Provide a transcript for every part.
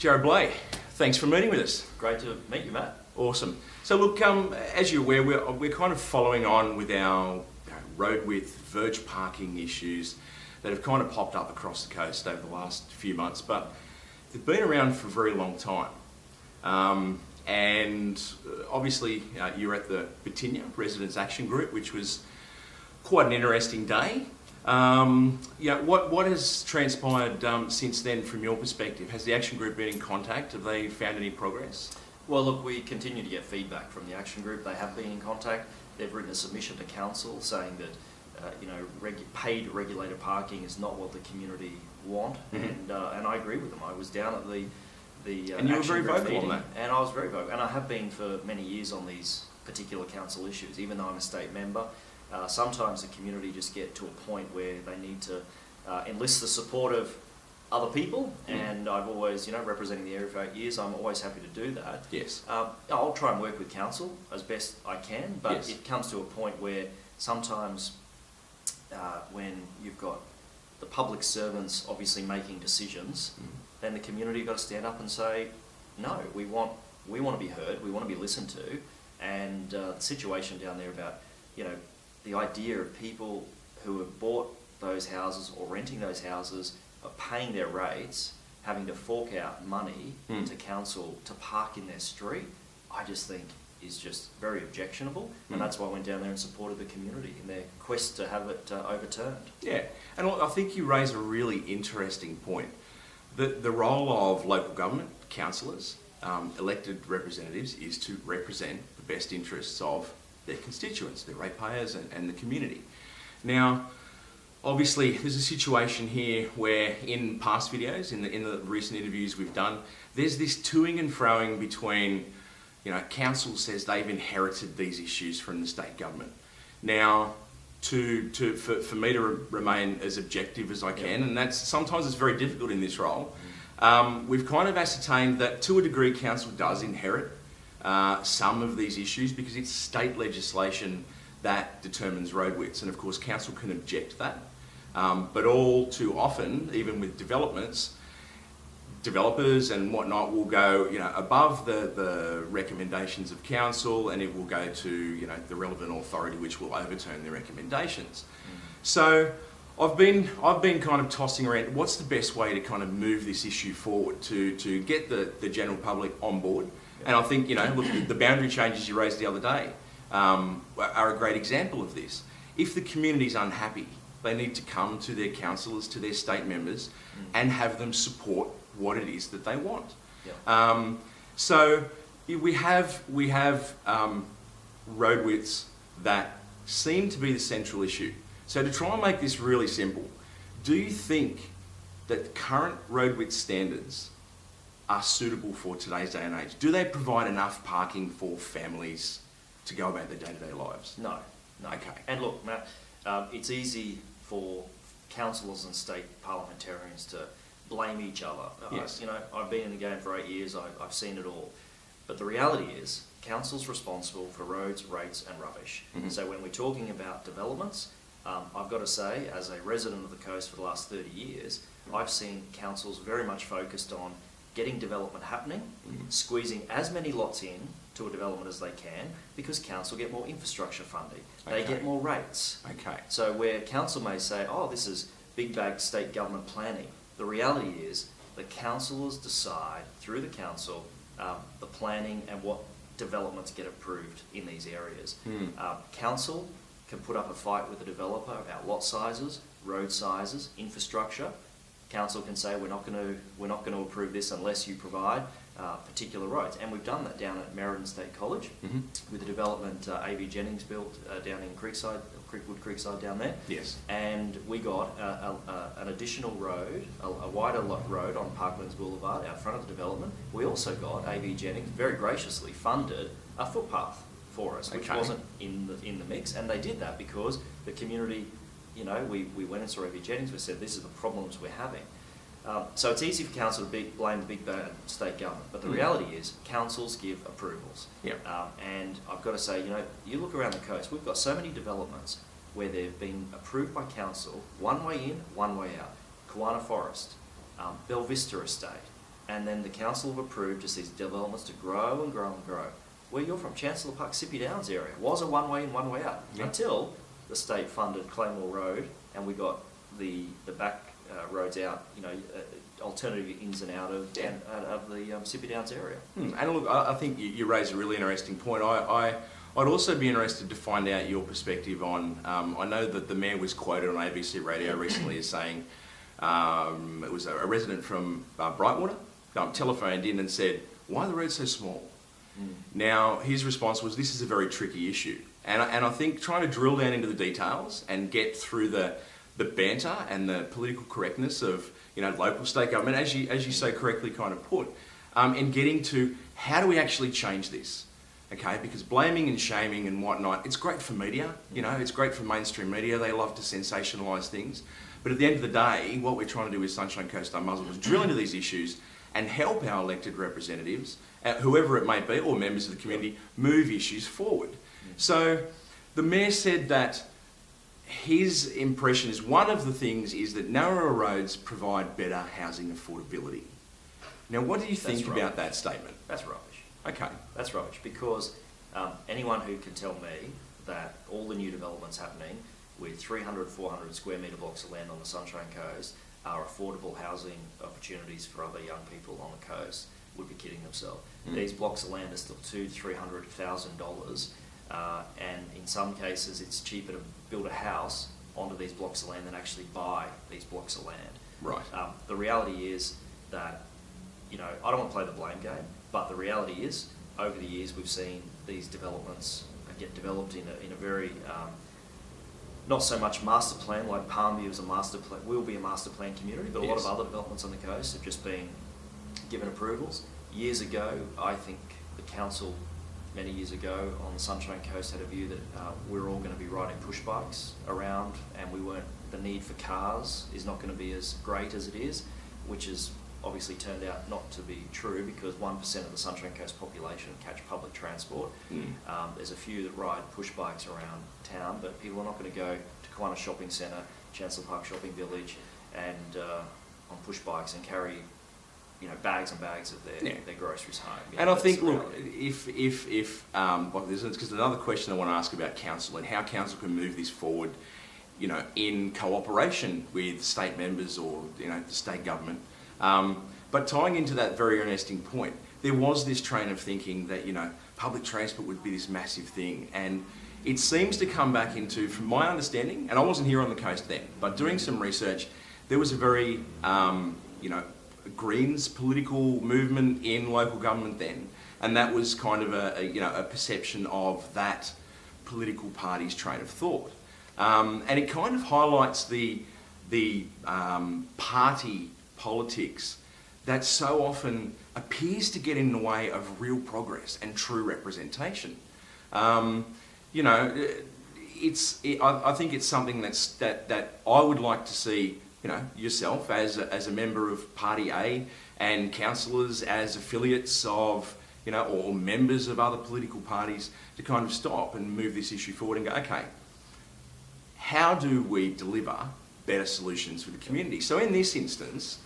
Jarrod Bleijie, thanks for meeting with us. Great to meet you, Matt. Awesome. So look, as you're aware, we're kind of following on with our road width, verge parking issues that have kind of popped up across the coast over the last few months, but they've been around for a very long time. And obviously you're at the Batinia Residents Action Group, which was quite an interesting day. What has transpired since then from your perspective? Has the Action Group been in contact? Have they found any progress? Well, look, we continue to get feedback from the Action Group. They have been in contact. They've written a submission to Council saying that paid regulated parking is not what the community want, and I agree with them. I was down at the and you were very vocal meeting, on that. and I was very vocal, and I have been for many years on these particular council issues, even though I'm a state member. Sometimes the community just get to a point where they need to enlist the support of other people, and I've always, representing the area for 8 years, I'm always happy to do that. Yes. I'll try and work with council as best I can, but yes, it comes to a point where sometimes when you've got the public servants obviously making decisions, then the community have got to stand up and say, no, we want to be heard, we want to be listened to, and the situation down there about, the idea of people who have bought those houses or renting those houses are paying their rates, having to fork out money to council to park in their street, I just think is just very objectionable, and that's why I went down there and supported the community in their quest to have it overturned. Yeah, and I think you raise a really interesting point. The role of local government, councillors, elected representatives, is to represent the best interests of their constituents, their ratepayers and the community. Now, obviously, there's a situation here where in past videos, in the recent interviews we've done, there's this toing and froing between, council says they've inherited these issues from the state government. Now, for me to remain as objective as I can, and that's sometimes it's very difficult in this role, we've kind of ascertained that to a degree council does inherit some of these issues because it's state legislation that determines road widths, and of course council can object that. But all too often, even with developers and whatnot will go, above the recommendations of council, and it will go to, the relevant authority, which will overturn the recommendations. So I've been kind of tossing around what's the best way to kind of move this issue forward to get the general public on board. And I think, look, the boundary changes you raised the other day are a great example of this. If the community's unhappy, they need to come to their councillors, to their state members, and have them support what it is that they want. Yeah. So we have road widths that seem to be the central issue. So to try and make this really simple, do you think that current road width standards are suitable for today's day and age? Do they provide enough parking for families to go about their day-to-day lives? No. Okay. And look, Matt, it's easy for councillors and state parliamentarians to blame each other. Yes. I've been in the game for 8 years, I've seen it all. But the reality is, council's responsible for roads, rates and rubbish. So when we're talking about developments, I've got to say, as a resident of the coast for the last 30 years, I've seen councils very much focused on getting development happening, squeezing as many lots in to a development as they can, because council get more infrastructure funding. They get more rates. Okay. So where council may say, oh, this is big bag state government planning, the reality is the councillors decide through the council the planning and what developments get approved in these areas. Council can put up a fight with the developer about lot sizes, road sizes, infrastructure. Council can say we're not going to approve this unless you provide particular roads, and we've done that down at Meriden State College with the development A.V. Jennings built down in Creekwood Creekside down there. Yes. And we got an additional road, a wider road on Parklands Boulevard out front of the development. We also got A.V. Jennings very graciously funded a footpath for us, which wasn't in the mix, and they did that because the community. We went and saw A.V. Jennings, we said, this is the problems we're having. So it's easy for council to blame the big bad state government, but the reality is councils give approvals. Yep. And I've got to say, you look around the coast, we've got so many developments where they've been approved by council, one way in, one way out. Kawana Forest, Bell Vista Estate, and then the council have approved just these developments to grow and grow and grow. Where you're from, Chancellor Park, Sippy Downs area, was a one way in, one way out, until the state funded Claymore Road, and we got the back roads out, alternative ins and out of the Sippy Downs area. And look, I think you raise a really interesting point. I'd also be interested to find out your perspective on, I know that the Mayor was quoted on ABC radio recently as saying, it was a resident from Brightwater, telephoned in and said, why are the roads so small? Now, his response was, this is a very tricky issue. And I think trying to drill down into the details and get through the banter and the political correctness of local state government, as you so correctly kind of put, and getting to how do we actually change this? Okay, because blaming and shaming and whatnot, it's great for media, it's great for mainstream media, they love to sensationalise things. But at the end of the day, what we're trying to do with Sunshine Coast Unmuzzled is drill into these issues and help our elected representatives, whoever it may be, or members of the community, move issues forward. So the Mayor said that his impression is one of the things is that narrower roads provide better housing affordability. Now, what do you think about that statement? That's rubbish. Okay. That's rubbish, because anyone who can tell me that all the new developments happening with 300, 400 square metre blocks of land on the Sunshine Coast are affordable housing opportunities for other young people on the coast would be kidding themselves. These blocks of land are still $200,000-$300,000, and in some cases it's cheaper to build a house onto these blocks of land than actually buy these blocks of land. Right. The reality is that, I don't want to play the blame game, but the reality is, over the years we've seen these developments get developed in a very not so much master plan, like Palmview is a master plan, will be a master plan community, but a lot of other developments on the coast have just been given approvals. Years ago, I think the council, many years ago, on the Sunshine Coast had a view that we were all going to be riding push bikes around, and the need for cars is not going to be as great as it is, which has obviously turned out not to be true, because 1% of the Sunshine Coast population catch public transport. There's a few that ride push bikes around town, but people are not going to go to Kawana Shopping Centre, Chancellor Park Shopping Village, and on push bikes and carry bags and bags of their groceries home. And I think, look, if because another question I want to ask about council and how council can move this forward, in cooperation with state members or the state government. But tying into that very interesting point, there was this train of thinking that public transport would be this massive thing, and it seems to come back into, from my understanding, and I wasn't here on the coast then, but doing some research, there was a very Greens political movement in local government then, and that was kind of a perception of that political party's train of thought, and it kind of highlights the party politics that so often appears to get in the way of real progress and true representation. I think it's something that I would like to see, yourself as a member of Party A and councillors as affiliates of, or members of other political parties to kind of stop and move this issue forward and go, okay, how do we deliver better solutions for the community? So in this instance,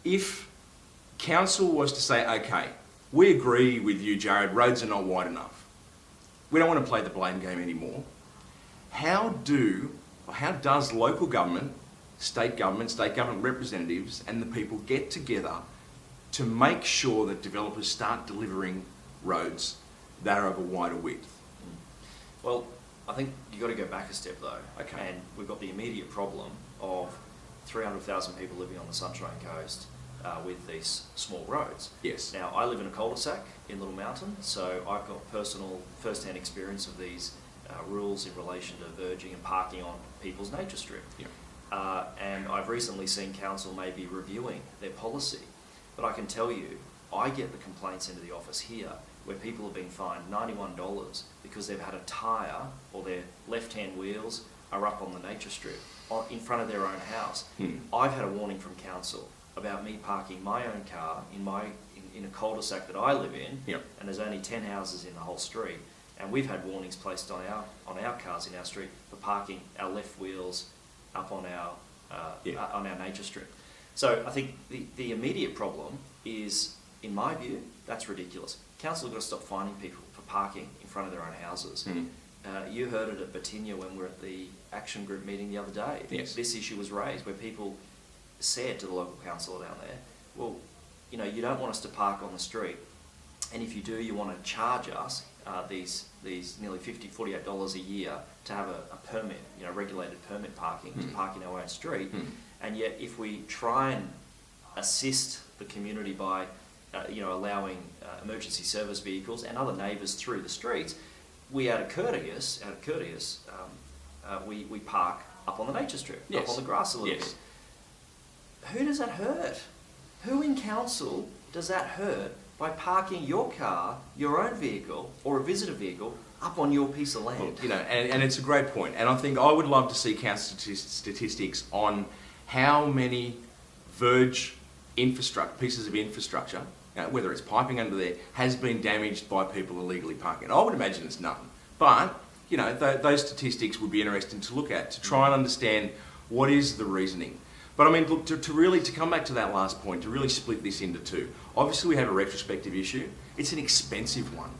if council was to say, okay, we agree with you, Jarrod, roads are not wide enough. We don't want to play the blame game anymore. How does local government, state government representatives and the people get together to make sure that developers start delivering roads that are of a wider width? Well, I think you've got to go back a step though. Okay. And we've got the immediate problem of 300,000 people living on the Sunshine Coast with these small roads. Yes. Now, I live in a cul-de-sac in Little Mountain, so I've got first-hand experience of these rules in relation to verging and parking on people's nature strip. Yeah. And I've recently seen council maybe reviewing their policy. But I can tell you, I get the complaints into the office here where people have been fined $91 because they've had a tyre or their left-hand wheels are up on the nature strip in front of their own house. I've had a warning from council about me parking my own car in a cul-de-sac that I live in, Yep. and there's only 10 houses in the whole street, and we've had warnings placed on our cars in our street for parking our left wheels up on our nature strip. So I think the immediate problem is, in my view, that's ridiculous. Council have got to stop fining people for parking in front of their own houses. You heard it at Batinia when we were at the action group meeting the other day. Yes. This issue was raised where people said to the local councillor down there, well, you know, you don't want us to park on the street, and if you do, you want to charge us these nearly $48 a year to have a permit, you know, regulated permit parking to park in our own street. And yet, if we try and assist the community by, allowing emergency service vehicles and other neighbours through the streets, we we park up on the nature strip, Yes. up on the grass a little Yes. bit. Who does that hurt? Who in council does that hurt by parking your car, your own vehicle, or a visitor vehicle up on your piece of land? Well, you know, and it's a great point. And I think I would love to see council statistics on how many Verge pieces of infrastructure, whether it's piping under there, has been damaged by people illegally parking. I would imagine it's none. But, you know, those statistics would be interesting to look at, to try and understand what is the reasoning. But I mean, look, to come back to that last point, to really split this into two. Obviously we have a retrospective issue. It's an expensive one.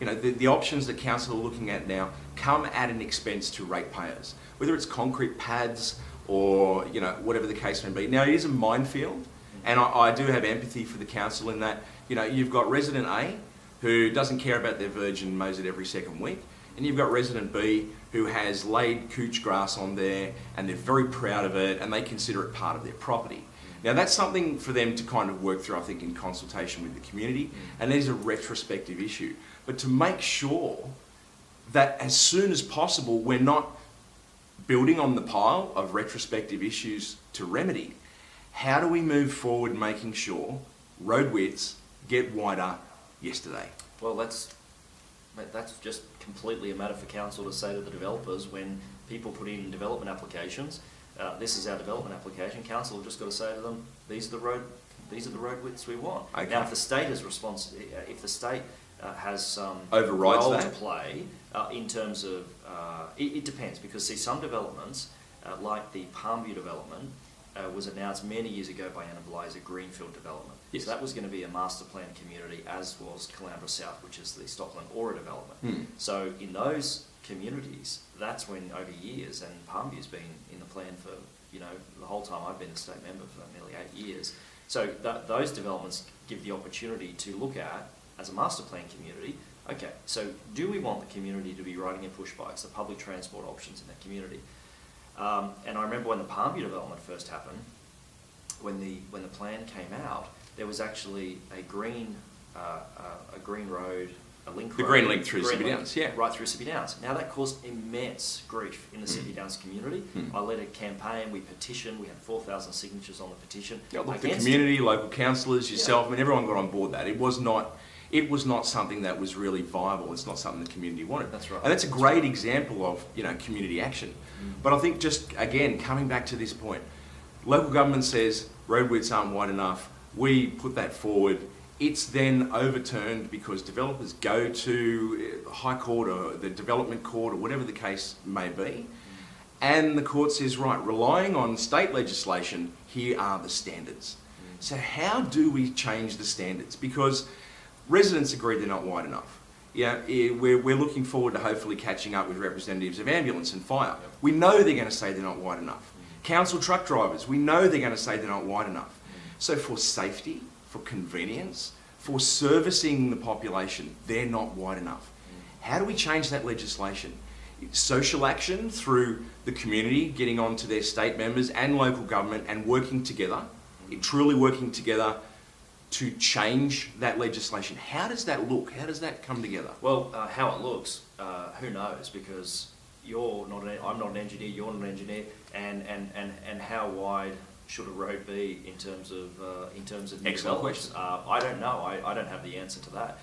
You know, the options that council are looking at now come at an expense to ratepayers, whether it's concrete pads or, you know, whatever the case may be. Now, it is a minefield, and I do have empathy for the council in that, you know, you've got resident A who doesn't care about their verge and mows it every second week, and you've got resident B who has laid couch grass on there and they're very proud of it and they consider it part of their property. Now that's something for them to kind of work through, I think, in consultation with the community, and it is a retrospective issue. But to make sure that as soon as possible we're not building on the pile of retrospective issues to remedy, how do we move forward making sure road widths get wider yesterday? Well, that's just completely a matter for council to say to the developers when people put in development applications. This is our development application. Council have just got to say to them, these are the road widths we want. Okay. Now, if the state has has some Overrides role that? to play in terms of it depends, because see, some developments like the Palmview development was announced many years ago by Jarrod Bleijie as a greenfield development. Yes. So that was going to be a master plan community, as was Caloundra South, which is the Stockland Aura development. So in those communities, that's when over years, and Palmview's been in the plan for, you know, the whole time I've been a state member, for nearly 8 years. So those developments give the opportunity to look at, as a master plan community, okay, so do we want the community to be riding in push bikes, the public transport options in that community? And I remember when the Palmview development first happened, when the plan came out, there was actually a green road, a link The road. green link through Sippy Downs, yeah. Right through Sippy Downs. Now that caused immense grief in the Sippy Downs community. I led a campaign, we petitioned, we had 4,000 signatures on the petition. Yeah, look, the against community, local councillors, yourself, Yeah. I mean, everyone got on board that. It was not something that was really viable. It's not something the community wanted. That's right. And that's a great example of, you know, community action. But I think just, again, coming back to this point, local government says road widths aren't wide enough. We put that forward. It's then overturned because developers go to High Court or the Development Court or whatever the case may be. And the court says, right, relying on state legislation, here are the standards. So how do we change the standards? Because residents agree they're not wide enough. Yeah, we're looking forward to hopefully catching up with representatives of ambulance and fire. Yep. We know they're going to say they're not wide enough. Council truck drivers, we know they're going to say they're not wide enough. So for safety, for convenience, for servicing the population, they're not wide enough. How do we change that legislation? Social action through the community, getting on to their state members and local government and working together, truly working together to change that legislation. How does that look? How does that come together? Well, how it looks, who knows? Because I'm not an engineer, you're not an engineer, and how wide should a road be in terms of new Excellent developments? question. I don't know. I don't have the answer to that.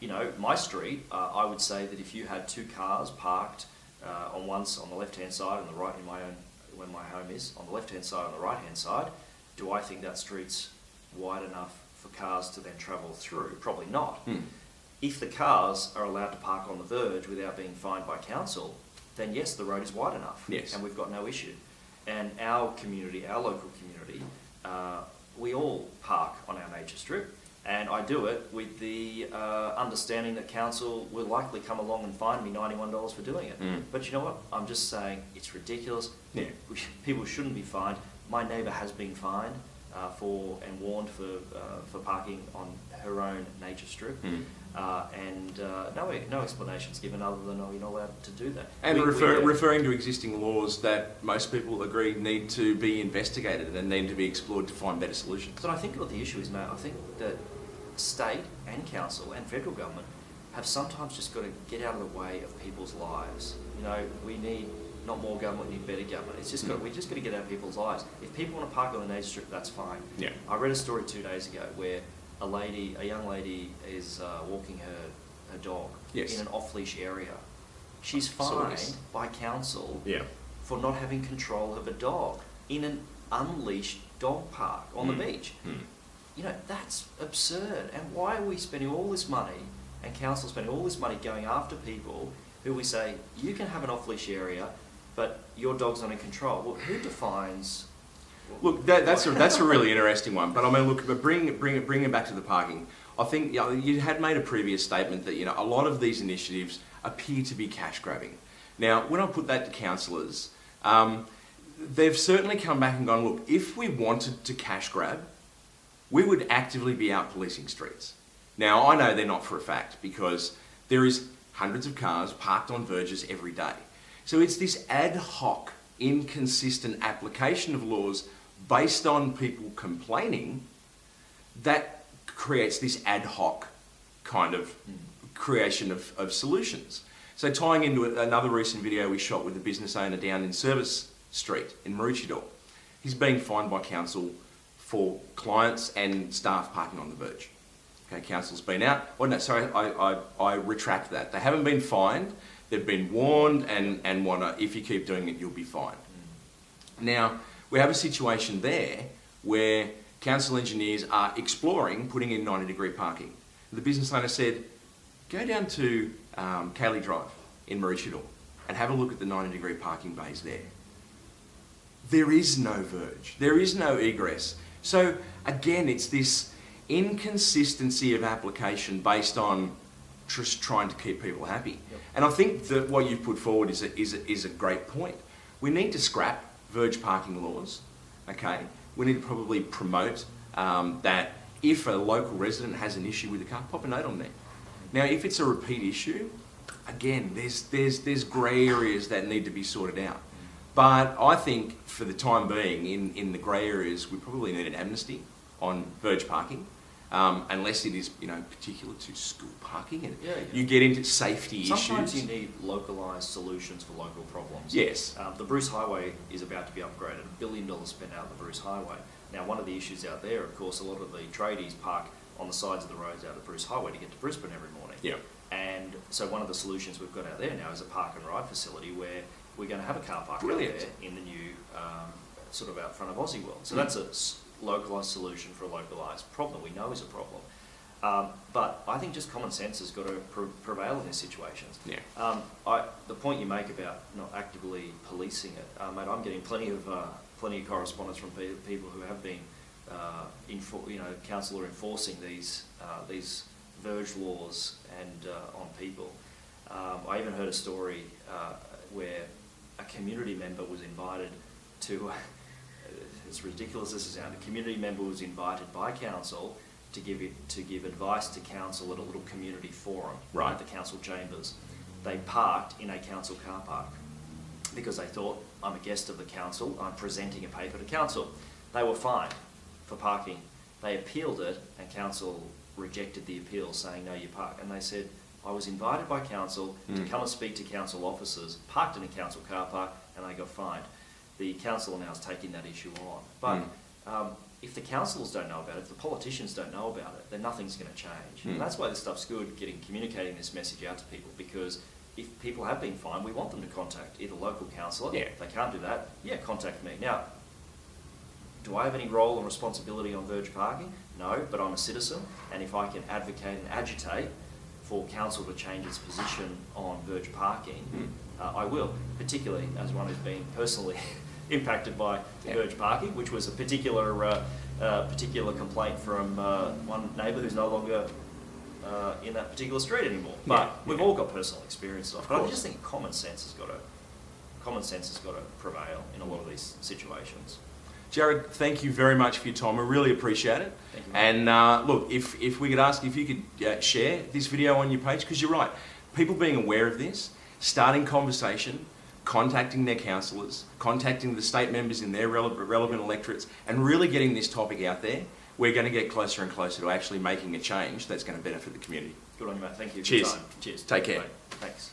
You know, my street, I would say that if you had two cars parked on the left-hand side and the right, where my home is, on the left-hand side and the right-hand side, do I think that street's wide enough for cars to then travel through? Probably not. If the cars are allowed to park on the verge without being fined by council, then yes, the road is wide enough. Yes. And we've got no issue. And our community, our local community, we all park on our nature strip, and I do it with the understanding that council will likely come along and fine me $91 for doing it. But you know what? I'm just saying it's ridiculous. Yeah. People shouldn't be fined. My neighbour has been fined and warned for parking on her own nature strip. And no explanations given other than, oh, you're not allowed to do that. And referring to existing laws that most people agree need to be investigated and need to be explored to find better solutions. But I think what the issue is, Matt, I think that state and council and federal government have sometimes just got to get out of the way of people's lives. You know, we need not more government, we need better government. It's just we just got to get out of people's lives. If people want to park on the nature strip, that's fine. Yeah. I read a story 2 days ago where a young lady is walking her dog Yes. in an off-leash area. She's fined by council for not having control of a dog in an unleashed dog park on the beach. You know, that's absurd. And why are we spending all this money, and council spending all this money going after people who we say, you can have an off-leash area, but your dog's not in control? Well, who defines... Look, that's a really interesting one. But I mean, look, but bring it back to the parking. I think you had made a previous statement that, you know, a lot of these initiatives appear to be cash grabbing. Now, when I put that to councillors, they've certainly come back and gone, look, if we wanted to cash grab, we would actively be out policing streets. Now, I know they're not for a fact because there is hundreds of cars parked on verges every day. So it's this ad hoc, inconsistent application of laws based on people complaining that creates this ad hoc kind of creation of solutions. So tying into another recent video we shot with a business owner down in Service Street in Maroochydore, he's being fined by council for clients and staff parking on the Verge. Okay, council's been out. Oh no, sorry, I retract that. They haven't been fined. They've been warned and if you keep doing it, you'll be fined. Now, we have a situation there where council engineers are exploring putting in 90-degree parking. The business owner said, go down to Cayley Drive in Maroochydore and have a look at the 90-degree parking bays there. There is no verge. There is no egress. So again, it's this inconsistency of application based on just trying to keep people happy. Yep. And I think that what you've put forward is a great point. We need to scrap verge parking laws, okay? We need to probably promote that if a local resident has an issue with a car, pop a note on there. Now, if it's a repeat issue, again, there's grey areas that need to be sorted out. But I think for the time being, in the grey areas, we probably need an amnesty on verge parking, unless it is, you know, particular to school parking and you get into safety issues. Sometimes you need localised solutions for local problems. Yes. The Bruce Highway is about to be upgraded, $1 billion spent out of the Bruce Highway. Now, one of the issues out there, of course, a lot of the tradies park on the sides of the roads out of the Bruce Highway to get to Brisbane every morning. Yeah. And so one of the solutions we've got out there now is a park and ride facility where we're going to have a car park out there in the new sort of out front of Aussie World. So that's a localised solution for a localised problem we know is a problem. But I think just common sense has got to prevail in these situations. Yeah. The point you make about not actively policing it, mate, I'm getting plenty of correspondence from people who have been, council are enforcing these verge laws and on people. I even heard a story where a community member was invited to, as ridiculous as it sounds, a community member was invited by council to give advice to council at a little community forum at the council chambers. They parked in a council car park because they thought, I'm a guest of the council, I'm presenting a paper to council. They were fined for parking. They appealed it and council rejected the appeal, saying, no, you park. And they said, I was invited by council to come and speak to council officers, parked in a council car park, and they got fined. The council now is taking that issue on. But if the councillors don't know about it, if the politicians don't know about it, then nothing's going to change. And that's why this stuff's good, communicating this message out to people, because if people have been fined, we want them to contact either local councillor. Yeah. If they can't do that, contact me. Now, do I have any role and responsibility on verge parking? No, but I'm a citizen, and if I can advocate and agitate for council to change its position on verge parking, I will, particularly as one who's been personally impacted by Verge parking, which was a particular complaint from one neighbour who's no longer in that particular street anymore. But we've all got personal experience of it. But I just think common sense has got to prevail in a lot of these situations. Jarrod, thank you very much for your time. I really appreciate it. Thank you. And look, if we could ask if you could share this video on your page, because you're right, people being aware of this, starting conversation, contacting their councillors, contacting the state members in their relevant electorates, and really getting this topic out there, we're going to get closer and closer to actually making a change that's going to benefit the community. Good on you, mate. Thank you. Cheers. Good time. Cheers. Take care. Thanks.